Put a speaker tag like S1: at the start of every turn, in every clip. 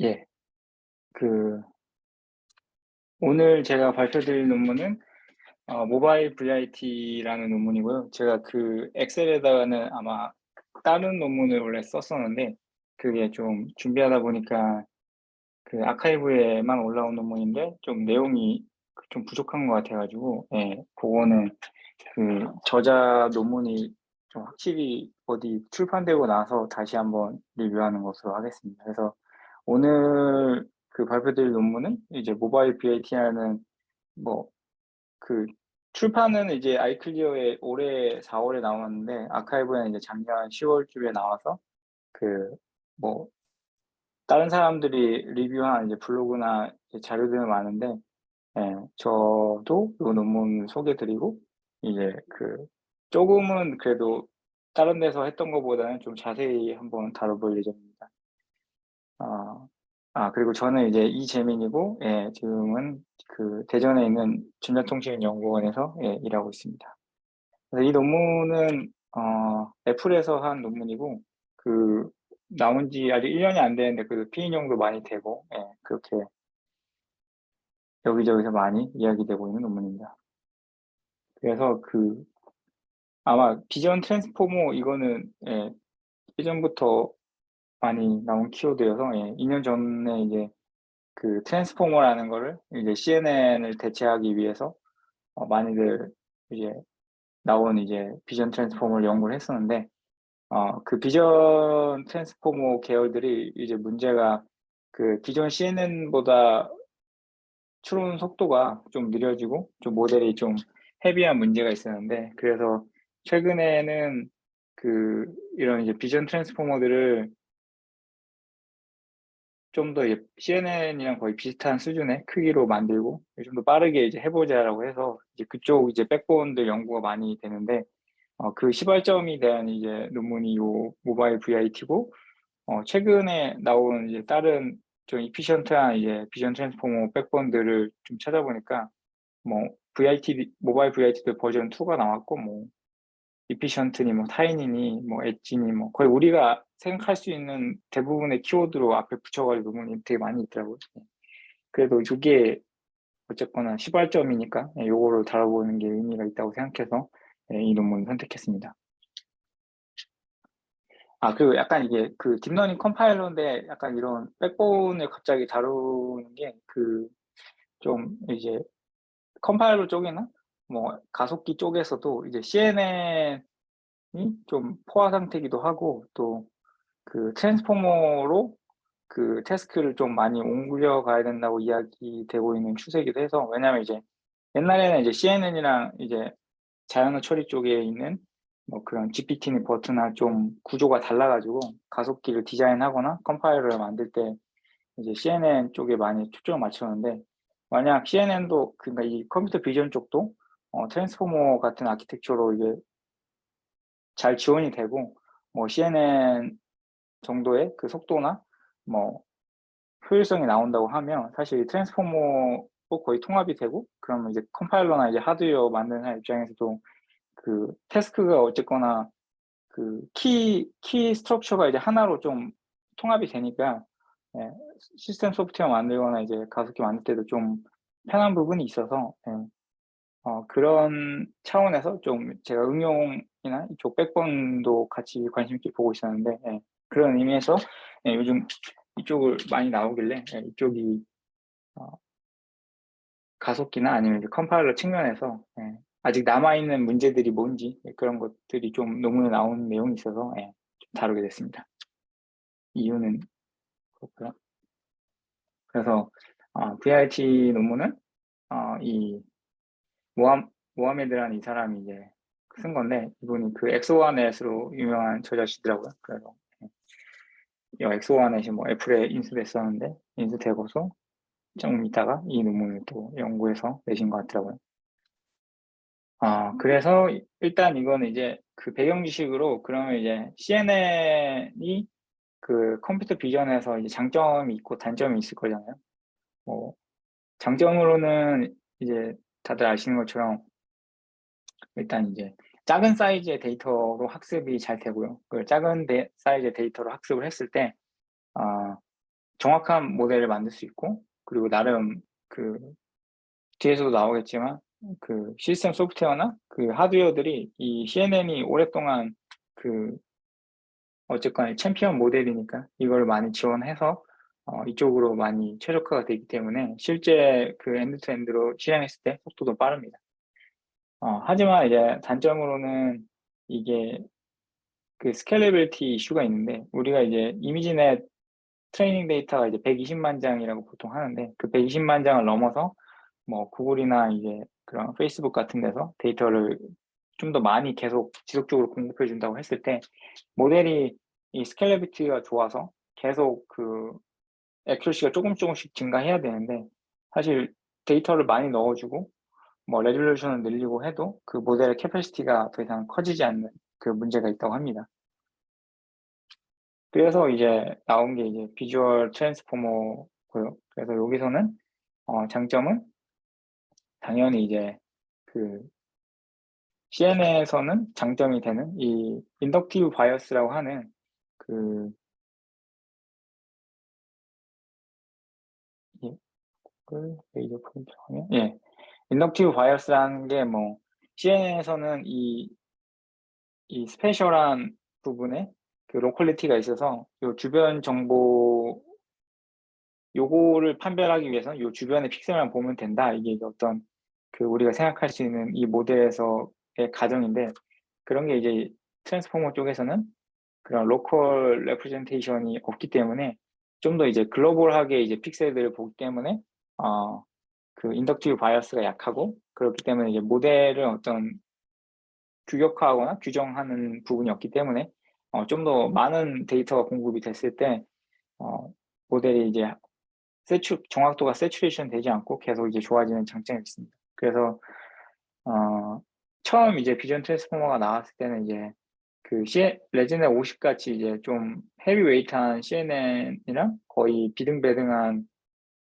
S1: 예. 그 오늘 제가 발표드릴 논문은 모바일 VIT라는 논문이고요. 제가 그 엑셀에다가는 아마 다른 논문을 원래 썼었는데 그게 좀 준비하다 보니까 그 아카이브에만 올라온 논문인데 좀 내용이 좀 부족한 것 같아 가지고 예 고거는 그 저자 논문이 좀 확실히 어디 출판되고 나서 다시 한번 리뷰하는 것으로 하겠습니다. 그래서 오늘 그 발표드릴 논문은 이제 모바일 BAT라는 뭐 그 출판은 이제 아이클리어에 올해 4 월에 나왔는데 아카이브에는 이제 작년 10 월쯤에 나와서 그 뭐 다른 사람들이 리뷰한 이제 블로그나 이제 자료들은 많은데 예 저도 요 논문 소개 드리고 이제 그 쪼금은 그래도 다른 데서 했던 것보다는 좀 자세히 한번 다뤄볼 예정입니다. 아. 그리고 저는 이제 이재민이고 예 지금은 그 대전에 있는 전자통신연구원에서 예 일하고 있습니다. 그래서 이 논문은 애플에서 한 논문이고 그 나온 지 아직 1 년이 안 됐는데 그래도 피 인용도 많이 되고 예 그렇게 여기저기서 많이 이야기되고 있는 논문입니다. 그래서 그 아마 비전 트랜스포머 이거는 예 예전부터 많이 나온 키워드여서 예 2년 전에 이제 그 트랜스포머라는 거를 이제 CNN을 대체하기 위해서 많이들 이제 나온 이제 비전 트랜스포머를 연구를 했었는데 그 비전 트랜스포머 계열들이 이제 문제가 그 기존 CNN보다 추론 속도가 좀 느려지고 좀 모델이 좀 헤비한 문제가 있었는데 그래서 최근에는 그 이런 이제 비전 트랜스포머들을 좀 더 CNN이랑 거의 비슷한 수준의 크기로 만들고 좀 더 빠르게 이제 해 보자라고 해서 이제 그쪽 이제 백본들 연구가 많이 되는데 그 시발점에 대한 이제 논문이 요 모바일 VIT고 최근에 나온 이제 다른 좀 이피션트한 이제 비전 트랜스포머 백본들을 좀 찾아보니까 뭐 모바일 VIT도 버전 2가 나왔고 뭐 이피션트니 뭐 타이니니 뭐 엣지니 뭐 거의 우리가 생각할 수 있는 대부분의 키워드로 앞에 붙여 가지고 논문이 되게 많이 있더라고요. 예. 그래도 요게 어쨌거나 시발점이니까 예 요거를 다뤄보는 게 의미가 있다고 생각해서 예 이 논문을 선택했습니다. 그리고 약간 이게 그 딥러닝 컴파일러인데 약간 이런 백본을 갑자기 다루는 게 그 좀 이제 컴파일러 쪽이나 뭐 가속기 쪽에서도 이제 CNN이 좀 포화 상태이기도 하고 또 그 트랜스포머로 그 태스크를 좀 많이 옮겨 가야 된다고 이야기되고 있는 추세이기도 해서 왜냐하면 이제 옛날에는 이제 CNN이랑 이제 자연어 처리 쪽에 있는 뭐 그런 GPT나 버트나 좀 구조가 달라 가지고 가속기를 디자인하거나 컴파일러를 만들 때 이제 CNN 쪽에 많이 초점을 맞췄는데 만약 CNN도 그러니까 이 컴퓨터 비전 쪽도 트랜스포머 같은 아키텍처로 이게 잘 지원이 되고 뭐 CNN 정도의 그 속도나 뭐 효율성이 나온다고 하면 사실 트랜스포머도 거의 통합이 되고 그러면 이제 컴파일러나 이제 하드웨어 만드는 사람 입장에서도 그 태스크가 어쨌거나 그 키 스트럭처가 이제 하나로 좀 통합이 되니까 예 시스템 소프트웨어 만들거나 이제 가속기 만들 때도 좀 편한 부분이 있어서 예 그런 차원에서 좀 제가 응용이나 이쪽 백본도 같이 관심 있게 보고 있었는데 예 그런 의미에서 예 요즘 이쪽을 많이 나오길래 예 이쪽이 어 가속기나 아니면 이제 컴파일러 측면에서 예 아직 남아 있는 문제들이 뭔지 예 그런 것들이 좀 논문에 나오는 내용이 있어서 예 좀 다루게 됐습니다. 이유는 그렇고요. 그래서 VIT 논문은 이 모하메드라는 이 사람이 이제 쓴 건데 이분이 그 엑소와넷으로 유명한 저자시더라고요. 그래서 예 이 엑소와넷이 뭐 애플에 인수됐었는데 인수되고서 좀 있다가 이 논문을 또 연구해서 내신 것 같더라고요. 그래서 일단 이거는 이제 그 배경 지식으로 그러면 이제 CNN이 그 컴퓨터 비전에서 이제 장점이 있고 단점이 있을 거잖아요. 뭐 장점으로는 이제 다들 아시는 것처럼 일단 이제 작은 사이즈의 데이터로 학습이 잘 되고요. 그 작은 사이즈의 데이터로 학습을 했을 때 아 정확한 모델을 만들 수 있고, 그리고 나름 그 뒤에서도 나오겠지만 그 시스템 소프트웨어나 그 하드웨어들이 이 CNN이 오랫동안 그 어쨌거나 챔피언 모델이니까 이걸 많이 지원해서 이쪽으로 많이 최적화가 되기 때문에 실제 그 엔드투엔드로 실행했을 때 속도도 빠릅니다. 하지만 이제 단점으로는 이게 그 스케일러빌리티 이슈가 있는데, 우리가 이제 이미지넷 트레이닝 데이터가 이제 120만 장이라고 보통 하는데, 그 120만 장을 넘어서 뭐 구글이나 이제 그런 페이스북 같은 데서 데이터를 좀 더 많이 계속 지속적으로 공급해 준다고 했을 때, 모델이 이 스케일러빌리티가 좋아서 계속 그 액큐러시가 조금씩 증가해야 되는데, 사실 데이터를 많이 넣어주고 뭐 레졸루션을 늘리고 해도 그 모델의 캐퍼시티가 더 이상 커지지 않는 그 문제가 있다고 합니다. 그래서 이제 나온 게 이제 비주얼 트랜스포머고요. 그래서 여기서는 장점은 당연히 이제 그 CNN에서는 장점이 되는 이 인덕티브 바이어스라고 하는 그 레이저 포인트 하면 인덕티브 바이어스라는 게 뭐 CNN에서는 이 스페셜한 부분에 그 로컬리티가 있어서 요 주변 정보 요거를 판별하기 위해서는 요 주변의 픽셀만 보면 된다. 이게 어떤 그 우리가 생각할 수 있는 이 모델에서의 가정인데, 그런 게 이제 트랜스포머 쪽에서는 그런 로컬 레프레젠테이션이 없기 때문에 좀 더 이제 글로벌하게 이제 픽셀들을 보기 때문에 그 인덕티브 바이어스가 약하고, 그렇기 때문에 이제 모델을 어떤 규격화하거나 규정하는 부분이 없기 때문에 좀 더 많은 데이터가 공급이 됐을 때 모델이 이제 정확도가 세츄레이션 되지 않고 계속 이제 좋아지는 장점이 있습니다. 그래서 처음 이제 비전 트랜스포머가 나왔을 때는 이제 그 레지넷 50 같이 이제 좀 헤비웨이트한 CNN이랑 거의 비등배등한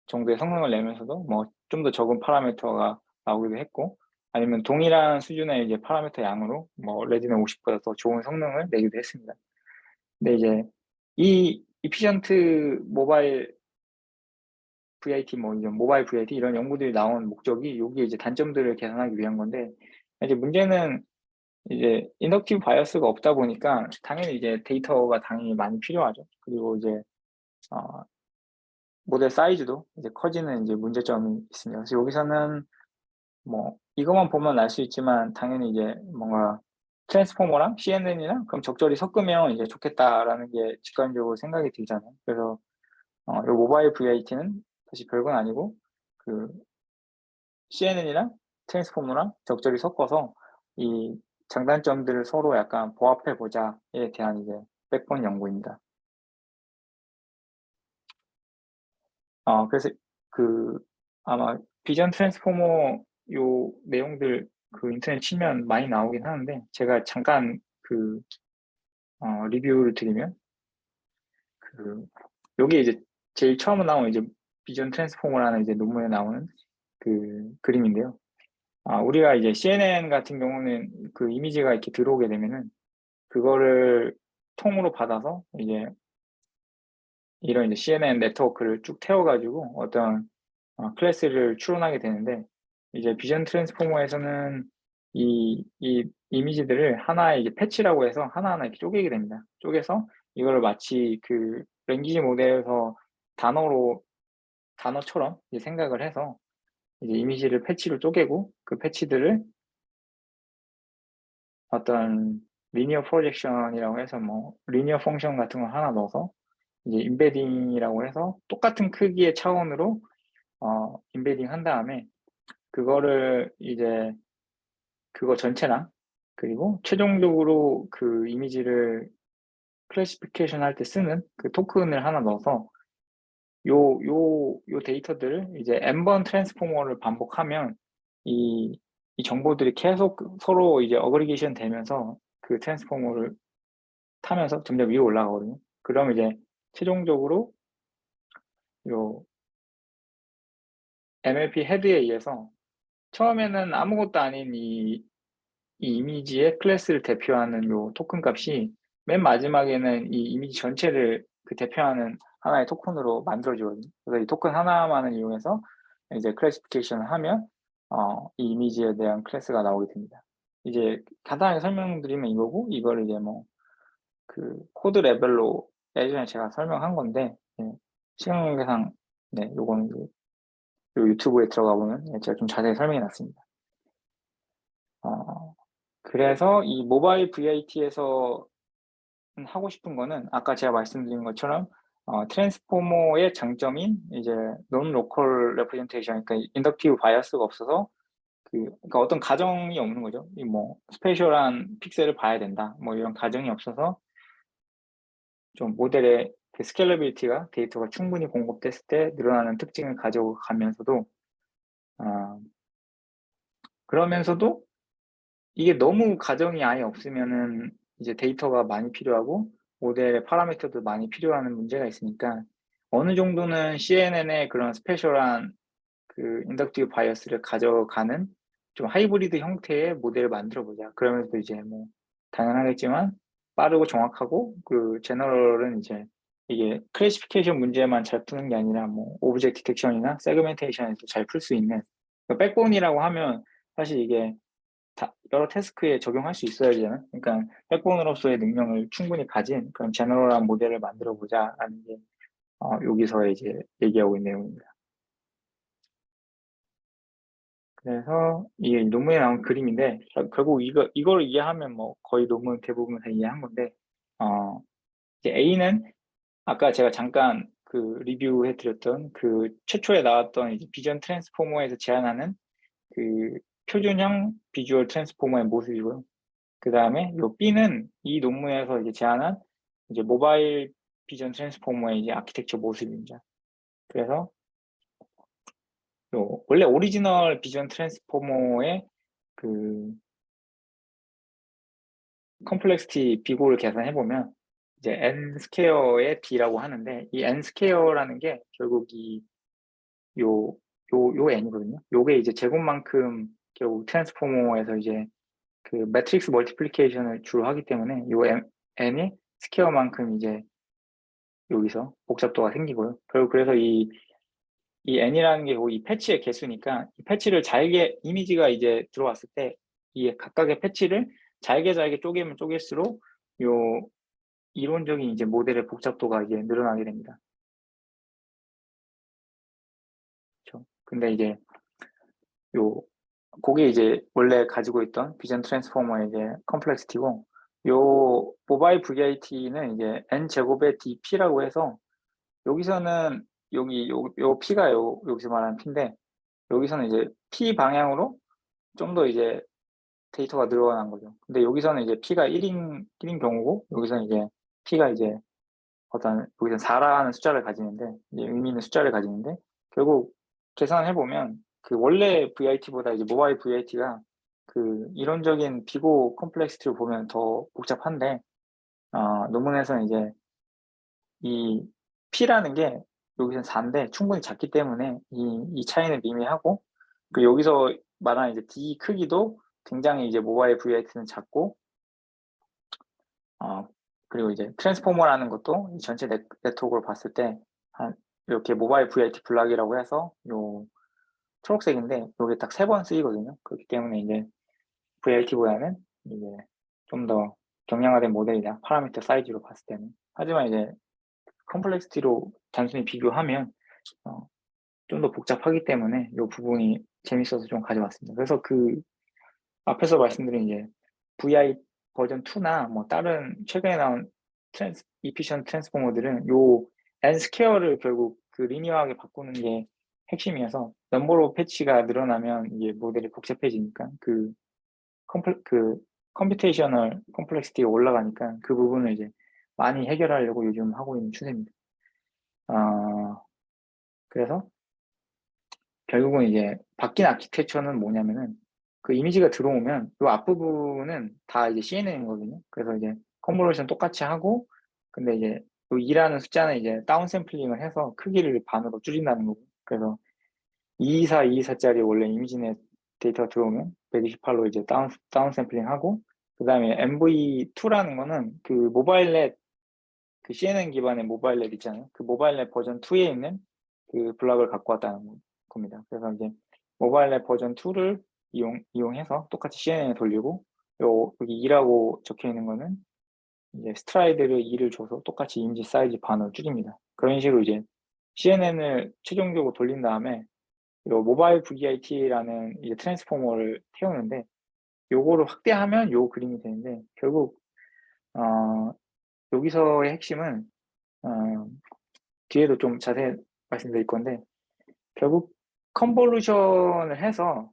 S1: 정도의 성능을 내면서도 뭐 좀 더 적은 파라미터가 나오기도 했고, 아니면 동일한 수준의 이제 파라미터 양으로 뭐 레지넷 50보다 더 좋은 성능을 내기도 했습니다. 근데 이제 이 이피션트 모바일 VIT 뭐 이런 모바일 VIT 이런 연구들이 나온 목적이 여기에 이제 단점들을 개선하기 위한 건데, 이제 문제는 이제 인덕티브 바이어스가 없다 보니까 당연히 이제 데이터가 당연히 많이 필요하죠. 그리고 이제 모델 사이즈도 이제 커지는 이제 문제점이 있습니다. 그래서 여기서는 뭐 이것만 보면 알 수 있지만 당연히 이제 뭔가 트랜스포머랑 CNN이랑 그럼 적절히 섞으면 이제 좋겠다라는 게 직관적으로 생각이 들잖아요. 그래서 이 모바일 VIT는 사실 별건 아니고 그 CNN이랑 트랜스포머랑 적절히 섞어서 이 장단점들을 서로 약간 보합해 보자에 대한 이제 백본 연구입니다. 그래서 그 아마 비전 트랜스포머 요 내용들 그 인터넷 치면 많이 나오긴 하는데, 제가 잠깐 그 리뷰를 드리면 그 여기 이제 제일 처음 나온 이제 비전 트랜스포머라는 이제 논문에 나오는 그 그림인데요. 우리가 이제 CNN 같은 경우는 그 이미지가 이렇게 들어오게 되면은 그거를 통으로 받아서 이제 이런 이제 CNN 네트워크를 쭉 태워가지고 어떤 클래스를 추론하게 되는데, 이제 비전 트랜스포머에서는 이 이미지들을 하나의 이제 패치라고 해서 하나하나 이렇게 쪼개게 됩니다. 쪼개서 이거를 마치 그 랭귀지 모델에서 단어처럼 이제 생각을 해서 이제 이미지를 패치로 쪼개고, 그 패치들을 어떤 리니어 프로젝션이라고 해서 뭐 리니어 펑션 같은 거 하나 넣어서 이제 임베딩이라고 해서 똑같은 크기의 차원으로 임베딩 한 다음에 그거를 이제 그거 전체랑, 그리고 최종적으로 그 이미지를 클래시피케이션 할 때 쓰는 그 토큰을 하나 넣어서 요 데이터들을 이제 n번 트랜스포머를 반복하면 이 정보들이 계속 서로 이제 어그리게이션 되면서 그 트랜스포머를 타면서 점점 위로 올라가거든요. 그럼 이제 최종적으로 요 MLP 헤드에 의해서 처음에는 아무것도 아닌 이 이미지의 클래스를 대표하는 요 토큰 값이 맨 마지막에는 이 이미지 전체를 그 대표하는 하나의 토큰으로 만들어지거든요. 그래서 이 토큰 하나만을 이용해서 이제 클래시피케이션을 하면 이 이미지에 대한 클래스가 나오게 됩니다. 이제 간단하게 설명드리면 이거고, 이걸 이제 뭐 그 코드 레벨로 예전에 제가 설명한 건데, 시간 관계상 요거는 이제 요 유튜브에 들어가 보면 제가 좀 자세히 설명해 놨습니다. 그래서 이 모바일 VIT에서 하고 싶은 거는 아까 제가 말씀드린 것처럼 트랜스포머의 장점인 이제 논 로컬 레프레젠테이션, 그러니까 인덕티브 바이어스가 없어서 그러니까 어떤 가정이 없는 거죠. 이 뭐 스페셜한 픽셀을 봐야 된다, 뭐 이런 가정이 없어서 좀 모델의 그 스케일러빌리티가, 데이터가 충분히 공급됐을 때 늘어나는 특징을 가져가면서도 그러면서도 이게 너무 가정이 아예 없으면은 이제 데이터가 많이 필요하고 모델의 파라미터도 많이 필요한 문제가 있으니까 어느 정도는 CNN의 그런 스페셜한 그 인덕티브 바이어스를 가져가는 좀 하이브리드 형태의 모델을 만들어 보자. 그러면서 이제 뭐 당연하겠지만 빠르고 정확하고, 그 제너럴은 이제 이게 클래시피케이션 문제만 잘 푸는 게 아니라 뭐 오브젝트 디텍션이나 세그멘테이션에서 잘 풀 수 있는, 백본이라고 하면 사실 이게 여러 태스크에 적용할 수 있어야 되잖아요. 그러니까 백본으로서의 능력을 충분히 가진 그런 제너럴한 모델을 만들어 보자라는 게 여기서 이제 얘기하고 있는 내용입니다. 그래서 이게 논문에 나온 그림인데, 결국 이걸 이해하면 뭐 거의 논문 대부분 다 이해한 건데, 이제 A는 아까 제가 잠깐 그 리뷰해드렸던 그 최초에 나왔던 이제 비전 트랜스포머에서 제안하는 그 표준형 비주얼 트랜스포머의 모습이고요. 그 다음에 요 B는 이 논문에서 이제 제안한 이제 모바일 비전 트랜스포머의 이제 아키텍처 모습입니다. 그래서 요 원래 오리지널 비전 트랜스포머의 그 컴플렉시티 비고를 계산해 보면 이제 n 스퀘어의 b라고 하는데, 이 n 스퀘어라는 게 결국 요 n이거든요. 요게 이제 제곱만큼 결국 트랜스포머에서 이제 그 매트릭스 멀티플리케이션을 주로 하기 때문에 요 n이 스퀘어만큼 이제 여기서 복잡도가 생기고요. 결국 그래서 이 n이라는 게 이 패치의 개수니까, 이 패치를 잘게, 이미지가 이제 들어왔을 때 이 각각의 패치를 잘게 쪼개면 쪼갤수록 요 이론적인 이제 모델의 복잡도가 이제 늘어나게 됩니다. 그렇죠. 근데 이제 그게 이제 원래 가지고 있던 비전 트랜스포머의 이제 컴플렉시티고, 요 모바일 VIT는 이제 n 제곱의 dp라고 해서, 여기서는 요 p가 여기서 말하는 p인데, 여기서는 이제 p 방향으로 좀 더 이제 데이터가 늘어난 거죠. 근데 여기서는 이제 p가 1인 경우고, 여기서는 이제 p가 이제 여기서 4라는 숫자를 가지는데, 이제 의미 있는 숫자를 가지는데, 결국 계산해 보면 그 원래 VIT보다 이제 모바일 VIT가 그 이론적인 비고 컴플렉시티를 보면 더 복잡한데, 논문에서는 이제 이 P라는 게 여기서는 4인데 충분히 작기 때문에 이 차이는 미미하고, 그 여기서 말하는 이제 D 크기도 굉장히 이제 모바일 VIT는 작고, 그리고 이제 트랜스포머라는 것도 이 전체 네트워크를 봤을 때 이렇게 모바일 VIT 블락이라고 해서 요 초록색인데 요게 딱 3번 쓰이거든요. 그렇기 때문에 이제 VIT보다는 이제 좀 더 경량화된 모델이다, 파라미터 사이즈로 봤을 때는. 하지만 이제 컴플렉시티로 단순히 비교하면 좀 더 복잡하기 때문에 이 부분이 재밌어서 좀 가져왔습니다. 그래서 그 앞에서 말씀드린 이제 VI 버전 2나 뭐 다른 최근에 나온 이피션 트랜스포머들은 요 n 스퀘어를 결국 그 리니어하게 바꾸는 게 핵심이어서, 넘버 오브 패치가 늘어나면 이게 모델이 복잡해지니까 그 컴퓨테이셔널 컴플렉시티가 올라가니까 그 부분을 이제 많이 해결하려고 요즘 하고 있는 추세입니다. 그래서 결국은 이제 바뀐 아키텍처는 뭐냐면은, 그 이미지가 들어오면 이 앞부분은 다 이제 CNN이거든요. 그래서 이제 컨버전 똑같이 하고, 근데 이제 이 2라는 숫자는 이제 다운 샘플링을 해서 크기를 반으로 줄인다는 거고, 그래서 224짜리 원래 이미지넷 데이터가 들어오면 128로 이제 다운 샘플링 하고, 그 다음에 MV2라는 거는 그 모바일넷 그 CNN 기반의 모바일 앱 있잖아요. 그 모바일 앱 버전 2에 있는 그 블럭을 갖고 왔다는 겁니다. 그래서 이제 모바일 앱 버전 2를 이용해서 똑같이 CNN에 돌리고, 여기 2라고 적혀 있는 거는 이제 스트라이드를 2를 줘서 똑같이 이미지 사이즈 반으로 줄입니다. 그런 식으로 이제 CNN을 최종적으로 돌린 다음에 요 모바일 VIT라는 이제 트랜스포머를 태우는데, 요거를 확대하면 요 그림이 되는데, 결국 여기서의 핵심은 뒤에도 좀 자세히 말씀드릴 건데, 결국 컨볼루션을 해서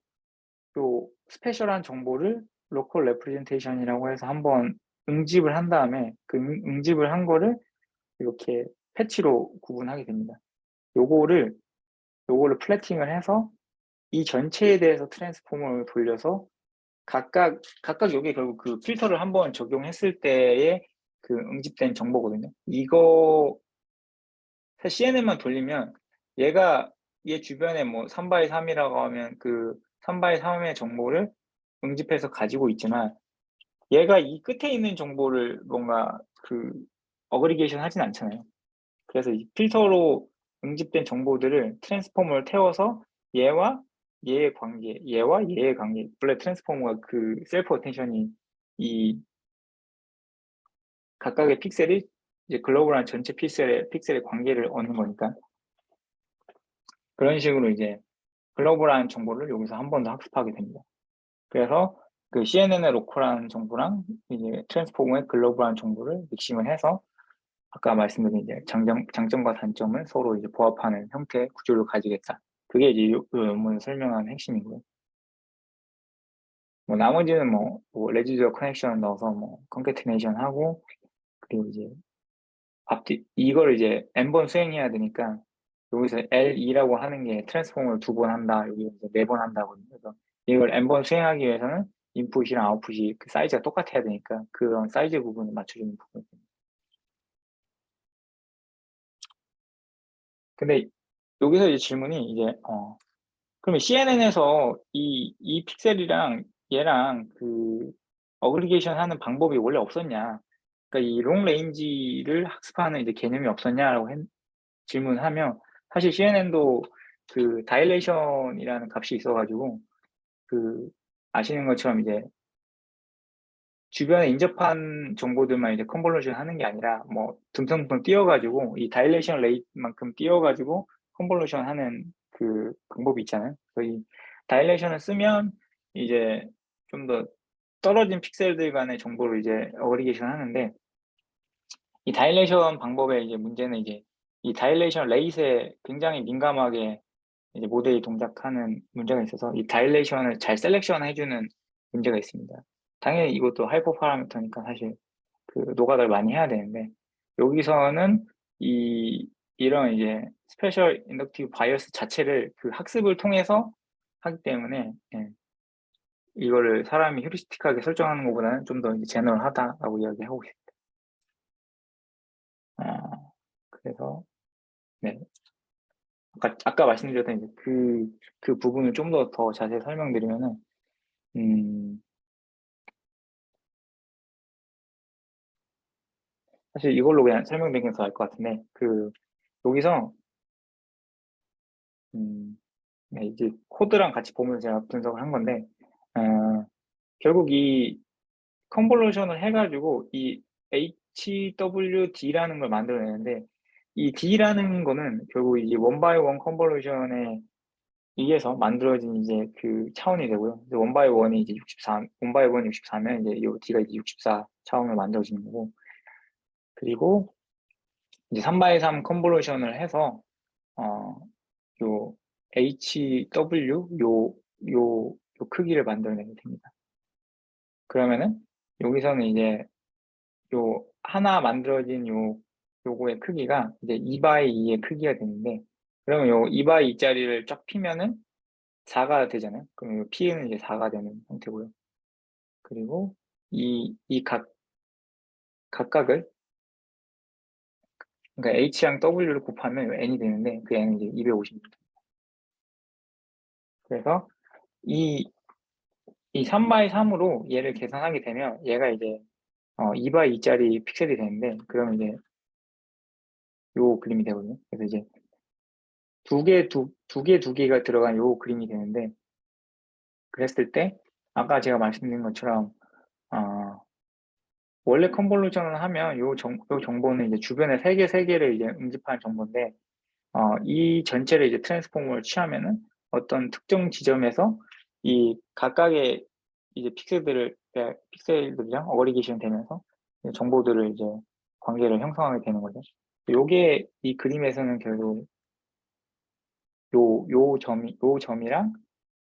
S1: 요 스페셜한 정보를 로컬 레프레젠테이션이라고 해서 한번 응집을 한 다음에 그 응집을 한 거를 이렇게 패치로 구분하게 됩니다. 요거를 플래팅을 해서 이 전체에 대해서 트랜스포머를 돌려서 각각 요게 결국 그 필터를 한번 적용했을 때의 그 응집된 정보거든요. 이거 CNN만 돌리면 얘 주변에 뭐 3x 3이라고 하면 그 3x 3의 정보를 응집해서 가지고 있지만, 얘가 이 끝에 있는 정보를 뭔가 그 어그리게이션 하진 않잖아요. 그래서 이 필터로 응집된 정보들을 트랜스포머를 태워서 얘와 얘의 관계, 얘와 얘의 관계, 원래 트랜스포머가 그 셀프 어텐션이 이 각각의 픽셀이 이제 글로벌한 전체 픽셀의 관계를 얻는 거니까, 그런 식으로 이제 글로벌한 정보를 여기서 한 번 더 학습하게 됩니다. 그래서 그 CNN의 로컬한 정보랑 이제 트랜스포머의 글로벌한 정보를 믹싱을 해서 아까 말씀드린 이제 장점과 단점을 서로 이제 보합하는 형태의 구조를 가지겠다. 그게 이제 요 논문을 설명하는 핵심이고요. 뭐 나머지는 뭐 레지듀얼 커넥션 넣어서 뭐 컨캐티네이션 하고, 그리고 이제 이걸 이제 n번 수행해야 되니까 여기서 L2라고 하는 게 트랜스포머를 2번 한다, 여기 이제 4번 한다거든요. 그래서 이걸 n번 수행하기 위해서는 인풋이랑 아웃풋이 그 사이즈가 똑같아야 되니까 그런 사이즈 부분을 맞춰주는 부분입니다. 근데 여기서 이제 질문이 이제 그러면 CNN에서 이 픽셀이랑 얘랑 그 어그리게이션 하는 방법이 원래 없었냐? 그러니까 이 롱 레인지를 학습하는 이제 개념이 없었냐라고 질문하면, 사실 CNN도 그 다일레이션이라는 값이 있어가지고, 그 아시는 것처럼 이제 주변에 인접한 정보들만 이제 컨볼루션 하는 게 아니라 뭐 듬성듬성 띄워가지고 이 다일레이션 레이트만큼 띄워가지고 컨볼루션 하는 그 방법이 있잖아요. 그래서 이 다일레이션을 쓰면 이제 좀 더 떨어진 픽셀들 간의 정보를 이제 어그리게이션 하는데, 이 다일레이션 방법의 이제 문제는 이제 이 다일레이션 레이트에 굉장히 민감하게 이제 모델이 동작하는 문제가 있어서 이 다일레이션을 잘 셀렉션 해주는 문제가 있습니다. 당연히 이것도 하이퍼 파라미터니까 사실 그 노가다를 많이 해야 되는데, 여기서는 이런 이제 스페셜 인덕티브 바이어스 자체를 그 학습을 통해서 하기 때문에, 이거를 사람이 휴리스틱하게 설정하는 것보다는 좀 더 제너럴하다라고 이야기하고 있습니다. 그래서 네, 아까 말씀드렸던 이제 그 부분을 좀 더 자세히 설명드리면은, 사실 이걸로 그냥 설명드리는 게 더 나을 것 같은데, 여기서 네, 이제 코드랑 같이 보면서 제가 분석을 한 건데, 결국 이 컨볼루션을 해가지고 이 HWD라는 걸 만들어내는데, 이 D라는 거는 결국 이제 원바이원 컨볼루션에 의해서 만들어진 이제 그 차원이 되고요. 원바이원이 이제 1바이1이 64면 이제 이 D가 이제 64 차원을 만들어지는 거고, 그리고 이제 3바이3 컨볼루션을 해서 요 HW 요 크기를 만들어내게 됩니다. 그러면은 여기서는 이제 요 하나 만들어진 요거의 크기가 이제 2x2의 크기가 되는데, 그러면 요 2x2짜리를 쫙 피면은 4가 되잖아요. 그럼 요 P는 이제 4가 되는 형태고요. 그리고 이 각각을, 그러니까 H랑 W를 곱하면 N이 되는데, 그 N은 이제 250. 그래서 이 3x3으로 얘를 계산하게 되면 얘가 이제 2x2짜리 픽셀이 되는데, 그러면 이제 요 그림이 되거든요. 그래서 이제 두 개가 들어간 요 그림이 되는데, 그랬을 때 아까 제가 말씀드린 것처럼 어, 원래 컨볼루션을 하면 요 정보는 이제 주변에 세 개를 이제 응집하는 정보인데, 이 전체를 이제 트랜스폼을 취하면은 어떤 특정 지점에서 이 각각의 이제 픽셀들이랑 어그리게이션 되면서 정보들을 이제 관계를 형성하게 되는 거죠. 요게 이 그림에서는 결국 요 점이랑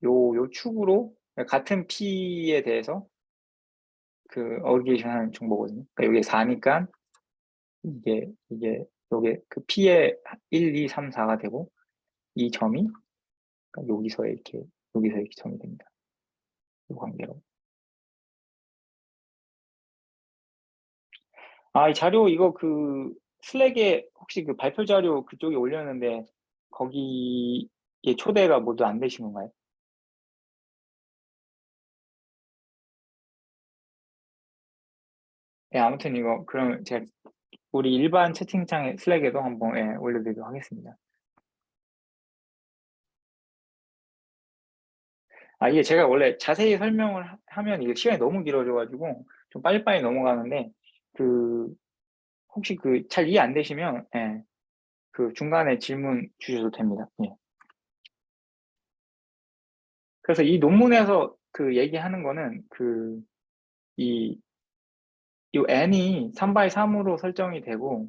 S1: 요 축으로 같은 P에 대해서 그 어그리게이션 하는 정보거든요. 그러니까 여기 4니까 이게 요게 그 P의 1, 2, 3, 4가 되고, 이 점이 그러니까 여기서 이렇게 점이 됩니다. 이 관계로. 이 자료 이거 그 슬랙에 혹시 그 발표 자료 그쪽에 올렸는데 거기에 초대가 모두 안 되신 건가요? 네, 아무튼 이거 그럼 제가 우리 일반 채팅창에 슬랙에도 한번 올려드리도록 하겠습니다. 이게 제가 원래 자세히 설명을 하면 이게 시간이 너무 길어져가지고 좀 빨리빨리 넘어가는데, 그 혹시 그 잘 이해 안 되시면 그 중간에 질문 주셔도 됩니다. 예. 그래서 이 논문에서 그 얘기하는 거는 이, 이 n이 3 x 3으로 설정이 되고,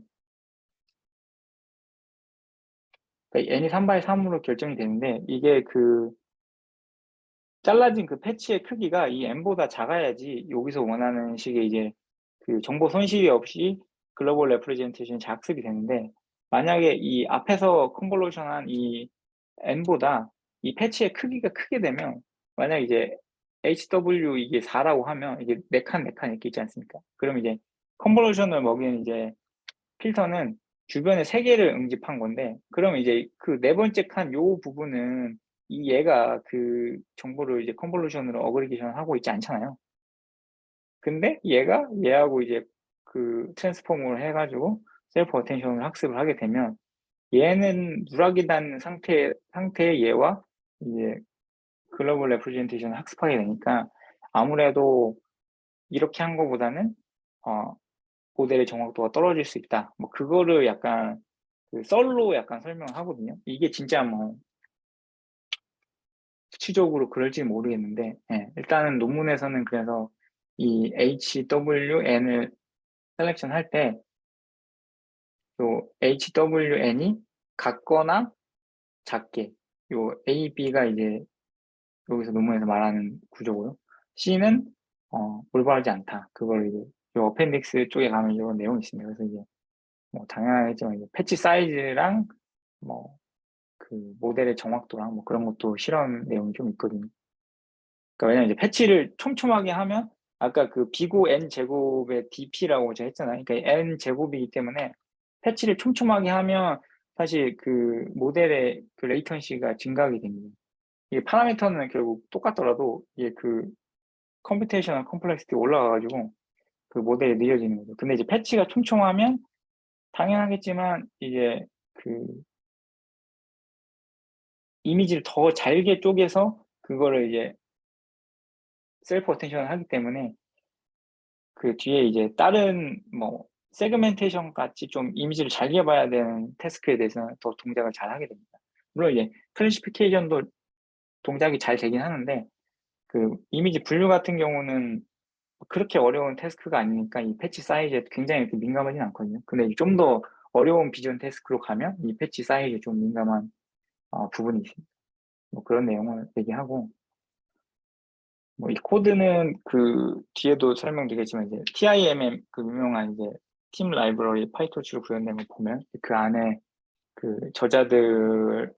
S1: 그러니까 n이 3 x 3으로 결정이 되는데, 이게 그 잘라진 그 패치의 크기가 이 n보다 작아야지 여기서 원하는 식의 이제 그 정보 손실이 없이 글로벌 레프레젠테이션이 작습이 되는데, 만약에 이 앞에서 컨볼루션한 이 n보다 이 패치의 크기가 크게 되면, 만약 이제 HW 이게 4라고 하면 이게 4칸 이렇게 있지 않습니까? 그럼 이제 컨볼루션을 먹인 이제 필터는 주변에 3개를 응집한 건데, 그러면 이제 그 네 번째 칸 요 부분은 이 얘가 그 정보를 이제 컨볼루션으로 어그리게이션 하고 있지 않잖아요. 근데 얘하고 이제 그 트랜스폼을 해가지고 셀프 어텐션을 학습을 하게 되면, 얘는 누락이 단 상태의 얘와 이제 글로벌 레프레젠테이션을 학습하게 되니까, 아무래도 이렇게 한 거보다는 어, 모델의 정확도가 떨어질 수 있다. 뭐 그거를 약간 그 썰로 약간 설명을 하거든요. 이게 진짜 뭐 수치적으로 그럴지 모르겠는데, 일단은 논문에서는 그래서 이 HWN을 셀렉션 할 때 요 HWN이 같거나 작게, 요 A, B가 이제 여기서 논문에서 말하는 구조고요. C는 올바르지 않다. 그걸 이제 요 어펜딕스 쪽에 가면 이런 내용이 있습니다. 그래서 이제 뭐 당연하겠지만 이제 패치 사이즈랑 뭐 그 모델의 정확도랑 뭐 그런 것도 실험 내용이 좀 있거든요. 그러니까 왜냐면 이제 패치를 촘촘하게 하면 아까 그 비고 n 제곱의 dp라고 제가 했잖아요. 그러니까 n 제곱이기 때문에 패치를 촘촘하게 하면 사실 그 모델의 그 레이턴시가 증가하게 됩니다. 이게 파라미터는 결국 똑같더라도 이게 그 컴퓨테이셔널 컴플렉시티 올라가가지고 그 모델이 느려지는 거죠. 근데 이제 패치가 촘촘하면 당연하겠지만 이제 그 이미지를 더 잘게 쪼개서 그거를 이제 셀프 어텐션을 하기 때문에 그 뒤에 이제 다른 뭐 세그멘테이션 같이 좀 이미지를 잘게 봐야 되는 태스크에 대해서는 더 동작을 잘 하게 됩니다. 물론 이제 클래시피케이션도 동작이 잘 되긴 하는데, 그 이미지 분류 같은 경우는 그렇게 어려운 태스크가 아니니까 이 패치 사이즈에 굉장히 이렇게 민감하진 않거든요. 근데 좀 더 어려운 비전 태스크로 가면 이 패치 사이즈에 좀 민감한 부분이 있습니다. 뭐 그런 내용을 얘기하고, 뭐 이 코드는 그 뒤에도 설명드리겠지만 이제 TIMM 그 유명한 이제 팀 라이브러리 파이토치로 구현된 거 보면 그 안에 그 저자들이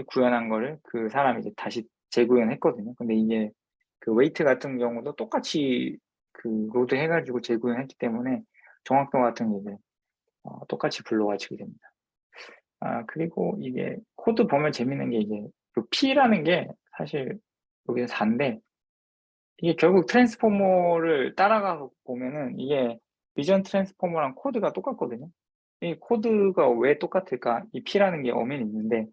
S1: 구현한 거를 그 사람이 이제 다시 재구현했거든요. 근데 이게 그 웨이트 같은 경우도 똑같이 그 로드 해가지고 재구현했기 때문에 정확도 같은 게 이제 똑같이 불러가지게 됩니다. 그리고 이게 코드 보면 재밌는 게 이제 그 P라는 게 사실 여기서 4인데, 이게 결국 트랜스포머를 따라가서 보면은 이게 비전 트랜스포머랑 코드가 똑같거든요. 이 코드가 왜 똑같을까? 이 P라는 게 엄연히 있는데,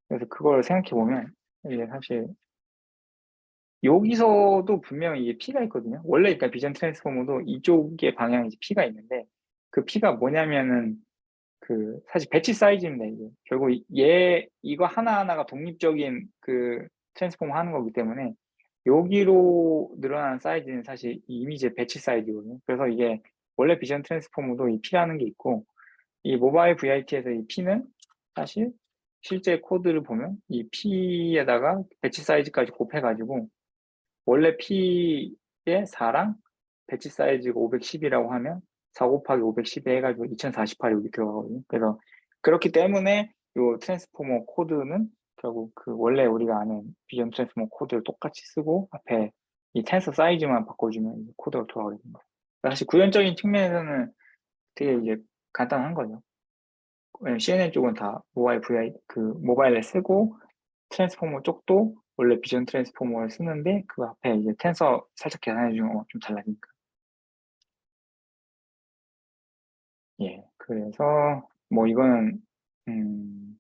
S1: 그래서 그걸 생각해 보면, 이게 사실, 여기서도 분명히 이게 P가 있거든요. 원래 그러니까 비전 트랜스포머도 이쪽의 방향에 이제 P가 있는데, 그 P가 뭐냐면은, 그, 사실 배치 사이즈입니다, 이게. 결국 이거 하나하나가 독립적인 그 트랜스포머 하는 거기 때문에, 여기로 늘어나는 사이즈는 사실 이 이미지의 배치 사이즈거든요. 그래서 이게 원래 비전 트랜스포머도 이 P라는 게 있고, 이 모바일 VIT에서 이 P는 사실 실제 코드를 보면 이 P에다가 배치 사이즈까지 곱해가지고 원래 P의 4랑 배치 사이즈가 510이라고 하면 4 곱하기 510에 해가지고 2048이 여기 들어가거든요. 그래서 그렇기 때문에 이 트랜스포머 코드는 결국 그 원래 우리가 아는 비전 트랜스포머 코드를 똑같이 쓰고 앞에 이 텐서 사이즈만 바꿔주면 이제 코드가 돌아가게 됩니다. 사실 구현적인 측면에서는 되게 이제 간단한 거죠. 왜냐면 CNN 쪽은 다 모바일 그 모바일에 쓰고 트랜스포머 쪽도 원래 비전 트랜스포머를 쓰는데 그 앞에 이제 텐서 살짝 계산해 주는 거 좀 달라지니까. 예. 그래서 뭐 이거는 음,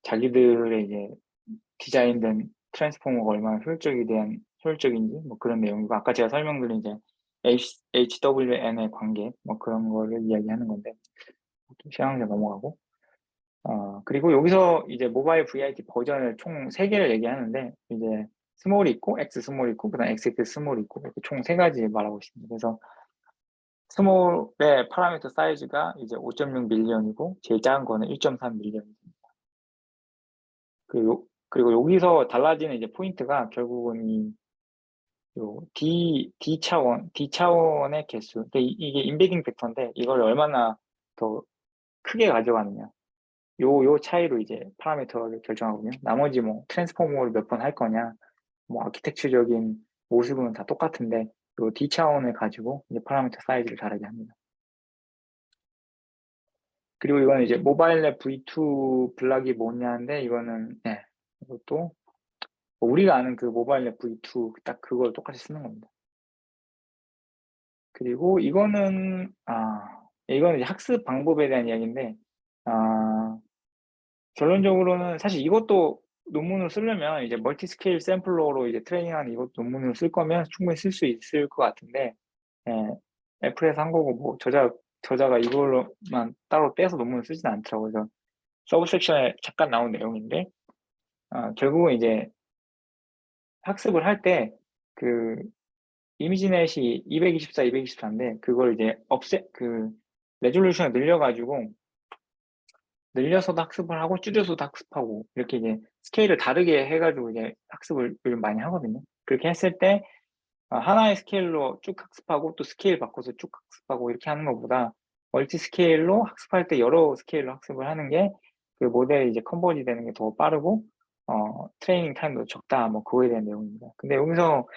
S1: 자기들의 이제 디자인된 트랜스포머가 얼마나 효율적인지 뭐 그런 내용이고 아까 제가 설명드린 이제 HWN의 관계 뭐 그런 거를 이야기하는 건데 시간이 넘어가고 그리고 여기서 이제 모바일 VIT 버전을 총 3개를 얘기하는데, 이제 스몰이 있고, X 스몰이 있고, 그 다음 XX 스몰이 있고, 이렇게 총 3가지 말하고 있습니다. 그래서 스몰의 파라미터 사이즈가 이제 5.6 밀리언이고, 제일 작은 거는 1.3 밀리언입니다. 그리고 여기서 달라지는 이제 포인트가 결국은 D 차원의 개수. 그러니까 이게 인베딩 벡터인데, 이걸 얼마나 더 크게 가져가느냐. 요 차이로 이제 파라미터를 결정하거든요. 나머지 뭐 트랜스포머를 몇 번 할 거냐, 뭐 아키텍처적인 모습은 다 똑같은데 요 D 차원을 가지고 이제 파라미터 사이즈를 다르게 합니다. 그리고 이거는 이제 모바일 랩 V2 블락이 뭐냐인데 이거는 이것도 뭐 우리가 아는 그 모바일 랩 V2 딱 그걸 똑같이 쓰는 겁니다. 그리고 이거는 이제 학습 방법에 대한 이야기인데 아 결론적으로는 사실 이것도 논문을 쓰려면 이제 멀티 스케일 샘플러로 이제 트레이닝하는 이것 논문을 쓸 거면 충분히 쓸 수 있을 것 같은데, 애플에서 한 거고 뭐 저자가 이걸로만 따로 떼서 논문을 쓰진 않더라고요. 그래서 서브 섹션에 잠깐 나온 내용인데, 결국은 이제 학습을 할 때 그 이미지넷이 224, 224인데 그걸 이제 레졸루션을 늘려서도 학습을 하고 줄여서도 학습하고 이렇게 이제 스케일을 다르게 해가지고 이제 학습을 요즘 많이 하거든요. 그렇게 했을 때 하나의 스케일로 쭉 학습하고 또 스케일 바꿔서 쭉 학습하고 이렇게 하는 것보다 멀티 스케일로 학습할 때 여러 스케일로 학습을 하는 게 그 모델이 이제 컨버지 되는 게 더 빠르고 트레이닝 타임도 적다 뭐 그거에 대한 내용입니다. 근데 여기서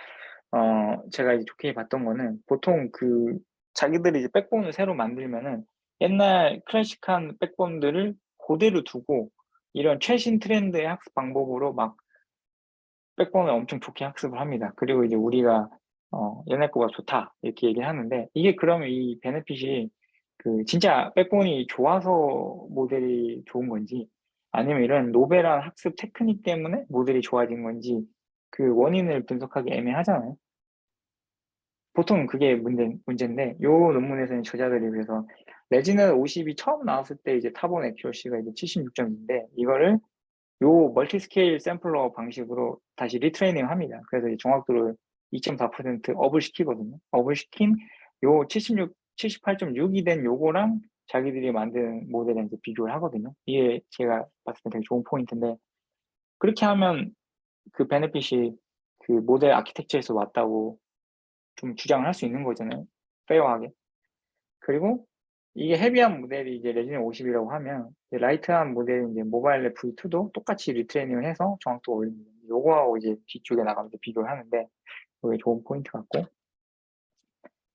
S1: 제가 이제 좋게 봤던 거는 보통 그 자기들이 이제 백본을 새로 만들면은 옛날 클래식한 백본들을 그대로 두고 이런 최신 트렌드의 학습 방법으로 막 백본을 엄청 좋게 학습을 합니다. 그리고 이제 우리가 옛날 거가 좋다 이렇게 얘기를 하는데 이게 그러면 이 베네핏이 그 진짜 백본이 좋아서 모델이 좋은 건지 아니면 이런 노벨한 학습 테크닉 때문에 모델이 좋아진 건지 그 원인을 분석하기 애매하잖아요. 보통 그게 문제인데, 요 논문에서는 저자들이 그래서, 레지는 50이 처음 나왔을 때 이제 타본 액큐러시가 이제 76점인데, 이거를 요 멀티 스케일 샘플러 방식으로 다시 리트레이닝 합니다. 그래서 이 정확도를 2.4% 업을 시키거든요. 업을 시킨 요 78.6이 된 요거랑 자기들이 만든 모델에 이제 비교를 하거든요. 이게 제가 봤을 때 되게 좋은 포인트인데, 그렇게 하면 그 베네핏이 그 모델 아키텍처에서 왔다고 좀 주장을 할 수 있는 거잖아요. 페어하게. 그리고 이게 헤비한 모델이 이제 레지는 50이라고 하면 라이트한 모델인 이제 모바일 랩 V2도 똑같이 리트레이닝을 해서 정확도 올립니다. 요거하고 이제 뒤쪽에 나가면서 비교를 하는데 이게 좋은 포인트 같고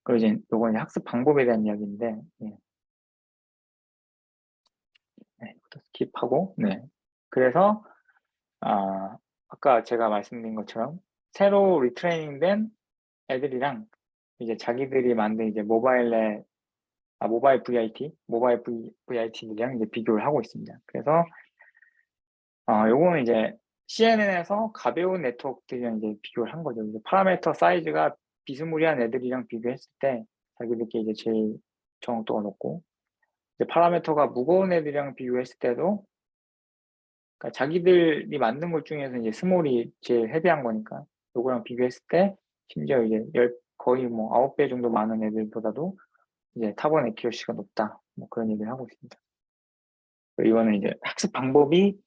S1: 그리고 이제 요건 이제 학습 방법에 대한 이야기인데 이것도 스킵하고 그래서 아까 제가 말씀드린 것처럼 새로 리트레이닝된 애들이랑 이제 자기들이 만든 이제 모바일 VIT들이랑 이제 비교를 하고 있습니다. 그래서 요거는 이제 CNN에서 가벼운 네트워크들이랑 이제 비교를 한 거죠. 이제 파라미터 사이즈가 비스무리한 애들이랑 비교했을 때 자기들끼리 이제 제일 정확도가 높고, 이제 파라미터가 무거운 애들이랑 비교했을 때도, 그러니까 자기들이 만든 것 중에서 이제 스몰이 제일 헤비한 거니까 요거랑 비교했을 때 심지어 이제 거의 뭐 9배 정도 많은 애들보다도 이제 탑원 애큐러시가 높다. 뭐 그런 얘기를 하고 있습니다. 이거는 이제 학습 방법이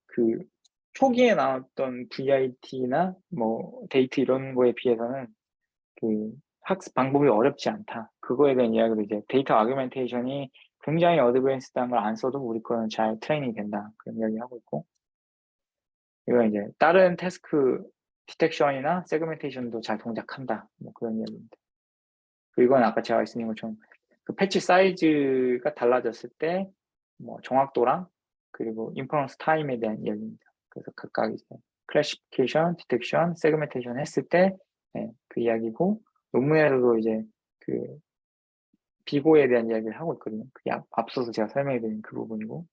S1: 그 초기에 나왔던 VIT나 뭐 데이트 이런 거에 비해서는 그 학습 방법이 어렵지 않다. 그거에 대한 이야기도 이제 데이터 아규멘테이션이 굉장히 어드밴스드한 걸 안 써도 우리 거는 잘 트레이닝이 된다. 그런 이야기 하고 있고, 이건 이제 다른 태스크 디텍션이나 세그멘테이션도 잘 동작한다. 뭐 그런 이야기입니다. 그리고 이건 아까 제가 말씀드린 것처럼 그 패치 사이즈가 달라졌을 때 뭐 정확도랑 그리고 인퍼런스 타임에 대한 이야기입니다. 그래서 각각 이제 클래시피케이션, 디텍션, 세그멘테이션 했을 때 그 이야기고, 논문에서도 이제 그 비고에 대한 이야기를 하고 있거든요. 그게 앞서서 제가 설명해 드린 그 부분이고,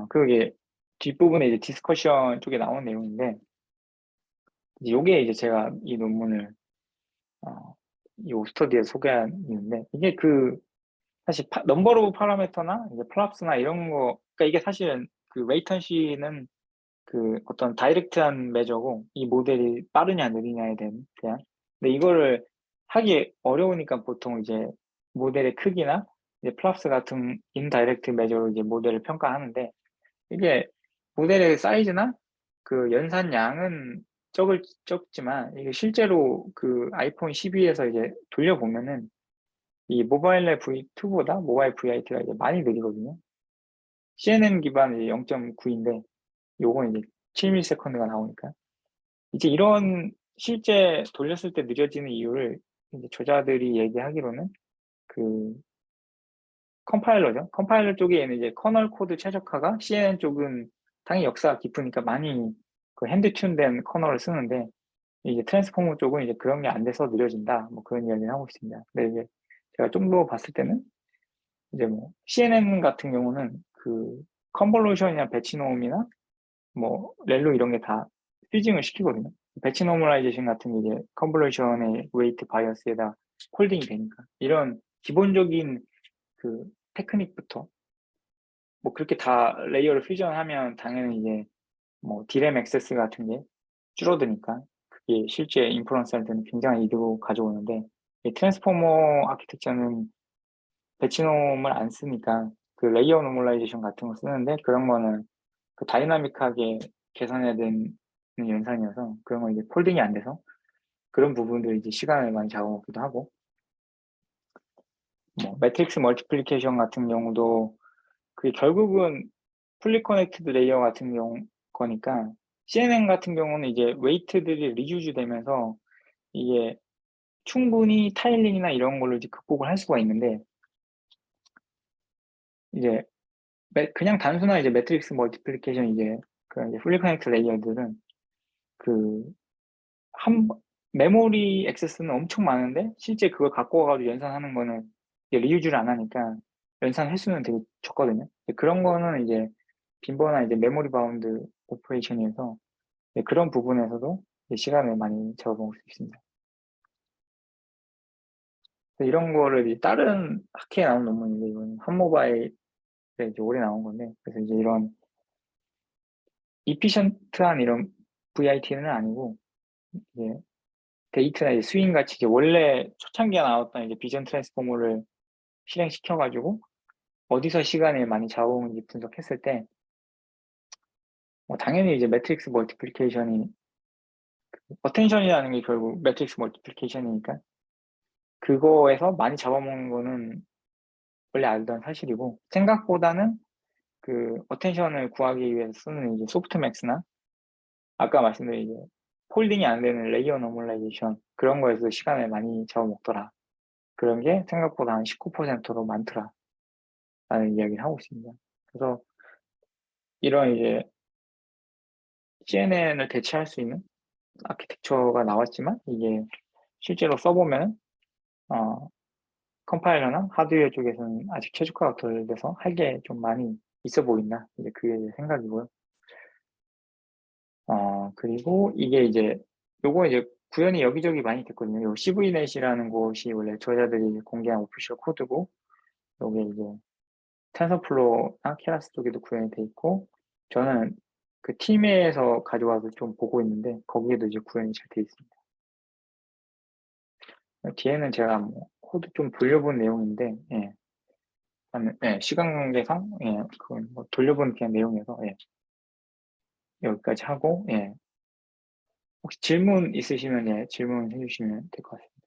S1: 그리고 이게 뒷부분에 이제 디스커션 쪽에 나온 내용인데, 요게 이제 제가 이 논문을 이 스터디에 소개한 이유인데, 이게 사실 넘버 오브 파라미터나 이제 플랍스나 이런 거, 그러니까 이게 사실은 그 레이턴시는 그 어떤 다이렉트한 매저고, 이 모델이 빠르냐 느리냐에 대한 그냥. 근데 이거를 하기 어려우니까 보통 이제 모델의 크기나 이제 플랍스 같은 인다이렉트 매저로 이제 모델을 평가하는데, 이게 모델의 사이즈나 그 연산량은 적지만 이게 실제로 그 아이폰 12에서 이제 돌려보면은 이 모바일 V2보다 모바일 VIT가 이제 많이 느리거든요. CNN 기반 0.9인데 요건 이제 7ms가 나오니까, 이제 이런 실제 돌렸을 때 느려지는 이유를 이제 저자들이 얘기하기로는 그 컴파일러 쪽에는 이제 커널 코드 최적화가, CNN 쪽은 당연히 역사가 깊으니까 많이 그 핸드 튠된 커널을 쓰는데, 이제 트랜스포머 쪽은 이제 그런 게 안 돼서 느려진다. 뭐 그런 이야기를 하고 있습니다. 근데 이제 제가 좀 더 봤을 때는 이제 뭐 CNN 같은 경우는 그 컨볼루션이나 배치노음이나 뭐 렐로 이런 게 다 퓨징을 시키거든요. 배치 노멀라이제이션 같은 게 이제 컨볼루션의 웨이트 바이어스에다 홀딩이 되니까, 이런 기본적인 그 테크닉부터 뭐 그렇게 다 레이어를 퓨전하면 당연히 이제 뭐 디램 액세스 같은 게 줄어드니까 그게 실제 인프런스한테는 굉장히 이득을 가져오는데, 이 트랜스포머 아키텍처는 배치놈을 안 쓰니까 그 레이어 노멀라이제이션 같은 거 쓰는데, 그런 거는 그 다이나믹하게 계산해야 되는 연산이어서 그런 거 이제 폴딩이 안 돼서 그런 부분들이 이제 시간을 많이 잡아먹기도 하고, 뭐 매트릭스 멀티플리케이션 같은 경우도 그게 결국은 풀리 커넥티드 레이어 같은 거니까, CNN 같은 경우는 이제 웨이트들이 리유즈 되면서 이게 충분히 타일링이나 이런 걸로 이제 극복을 할 수가 있는데, 이제 그냥 단순한 이제 매트릭스 멀티플리케이션 이제 그 이제 풀리 커넥트 레이어들은 그 한 메모리 액세스는 엄청 많은데 실제 그걸 갖고 와가지고 연산하는 거는 이제 리유즈를 안 하니까 연산 횟수는 되게 적거든요. 그런 거는 이제 빈번한 이제 메모리 바운드 오퍼레이션이어서 그런 부분에서도 이제 시간을 많이 잡아먹을 수 있습니다. 이런 거를 이제 다른 학회에 나온 논문인데, 이건 한모바일에 이제 올해 나온 건데, 그래서 이제 이런 이피션트한 이런 VIT는 아니고 이제 데이트나 이제 스윙 같이 이제 원래 초창기에 나왔던 이제 비전 트랜스포머를 실행시켜가지고 어디서 시간을 많이 잡아오는지 분석했을 때, 뭐 당연히 이제 매트릭스 멀티플리케이션이, 어텐션이라는 게 결국 매트릭스 멀티플리케이션이니까 그거에서 많이 잡아먹는 거는 원래 알던 사실이고, 생각보다는 그 어텐션을 구하기 위해서 쓰는 이제 소프트맥스나 아까 말씀드린 이제 폴딩이 안 되는 레이어 노멀라이제이션 그런 거에서 시간을 많이 잡아먹더라. 그런 게 생각보다 한 19%로 많더라. 라는 이야기를 하고 있습니다. 그래서 이런 이제 CNN을 대체할 수 있는 아키텍처가 나왔지만 이게 실제로 써보면 컴파일러나 하드웨어 쪽에서는 아직 최적화가 덜 돼서 할 게 좀 많이 있어 보인다. 이제 그게 생각이고요. 그리고 이게 이제 요거 이제 구현이 여기저기 많이 됐거든요. 요 CV넷이라는 곳이 원래 저자들이 공개한 오피셜 코드고, 요게 이제 텐서플로우나 케라스 쪽에도 구현이 돼 있고, 저는 그 팀에서 가져와서 좀 보고 있는데 거기에도 이제 구현이 잘 돼 있습니다. 뒤에는 제가 뭐 코드 좀 돌려본 내용인데, 예. 시간 관계상, 예, 그건 뭐 돌려본 그냥 내용이어서, 예, 여기까지 하고, 예. 혹시 질문 있으시면, 예, 질문 해주시면 될 것 같습니다.